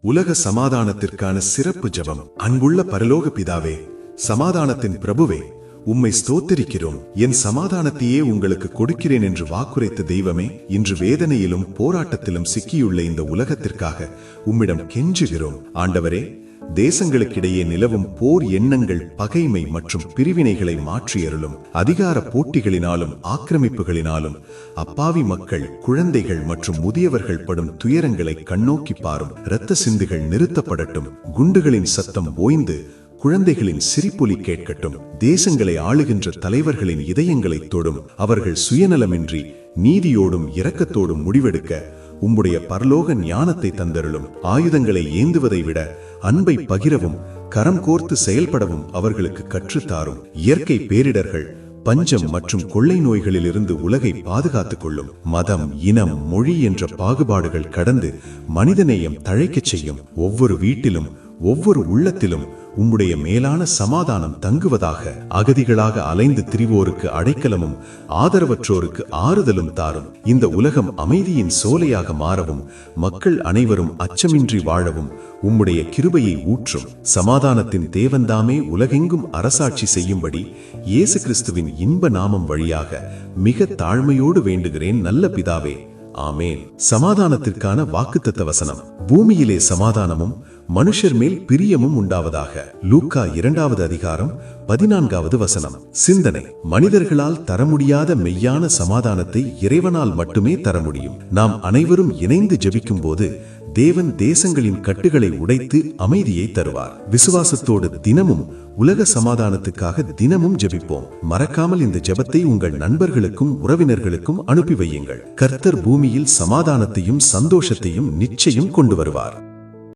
உலக சமாதானத்திற்கான சிறப்பு ஜெபம். அன்புள்ள பரலோக பிதாவே, சமாதானத்தின் பிரபுவே, உம்மை ஸ்தோத்திரிக்கிறோம். என் சமாதானத்தையே உங்களுக்கு கொடுக்கிறேன் என்று வாக்குரைத்த தெய்வமே, இன்று வேதனையிலும் போராட்டத்திலும் சிக்கியுள்ள இந்த உலகத்திற்காக உம்மிடம் கெஞ்சுகிறோம். ஆண்டவரே, தேசங்களுக்கிடையே நிலவும் போர் எண்ணங்கள், பகைமை மற்றும் பிரிவினைகளை மாற்றியருளும். அதிகார போட்டிகளினாலும் ஆக்கிரமிப்புகளினாலும் அப்பாவி மக்கள், குழந்தைகள் மற்றும் முதியவர்கள் படும் துயரங்களை கண்ணோக்கி பாரும். இரத்த சிந்துகள் நிறுத்தப்படட்டும். குண்டுகளின் சத்தம் ஓய்ந்து குழந்தைகளின் சிரிப்பொலி கேட்கட்டும். தேசங்களை ஆளுகின்ற தலைவர்களின் இதயங்களை தொடும். அவர்கள் சுயநலமின்றி நீதியோடும் இரக்கத்தோடும் முடிவெடுக்க உம்முடைய பரலோக ஞானத்தை தந்தருளும். ஆயுதங்களை ஏந்துவதை விட அன்பை பகிரவும் கரம் கோர்த்து செயல்படவும் அவர்களுக்கு கற்றுத்தாரும். இயற்கை பேரிடர்கள், பஞ்சம் மற்றும் கொள்ளை நோய்களிலிருந்து உலகை பாதுகாத்துக் கொள்ளும். மதம், இனம், மொழி என்ற பாகுபாடுகள் கடந்து மனிதநேயம் தழைக்கச் செய்யும். ஒவ்வொரு வீட்டிலும் ஒவ்வொரு உள்ளத்திலும் உம்முடைய மேலான சமாதானம் தங்குவதாக. அகதிகளாக அலைந்து திரிவோருக்கு அடைக்கலமும் ஆதரவற்றோருக்கு ஆறுதலும் தாரும். இந்த உலகம் அமைதியின் சோலையாக மாறவும் மக்கள் அனைவரும் அச்சமின்றி வாழவும் உம்முடைய கிருபையை ஊற்றும். சமாதானத்தின் தேவன்தாமே உலகெங்கும் அரசாட்சி செய்யும்படி இயேசு கிறிஸ்துவின் இன்ப நாமம் வழியாக மிக தாழ்மையோடு வேண்டுகிறேன் நல்ல பிதாவே, ஆமேன். சமாதானத்திற்கான வாக்குத்தத்த வசனம். பூமியிலே சமாதானமும் மனுஷர் மேல் பிரியமும் உண்டாவதாக. லூக்கா 2வது அதிகாரம் 14வது வசனம். சிந்தனை. மனிதர்களால் தர முடியாத மெய்யான சமாதானத்தை இறைவனால் மட்டுமே தர முடியும். நாம் அனைவரும் இணைந்து ஜெபிக்கும் போது தேவன் தேசங்களின் கட்டுகளை உடைத்து அமைதியை தருவார். விசுவாசத்தோடு தினமும் உலக சமாதானத்துக்காக தினமும் ஜெபிப்போம். மறக்காமல் இந்த ஜெபத்தை உங்கள் நண்பர்களுக்கும் உறவினர்களுக்கும் அனுப்பி வையுங்கள். கர்த்தர் பூமியில் சமாதானத்தையும் சந்தோஷத்தையும் நிச்சயம் கொண்டு வருவார்.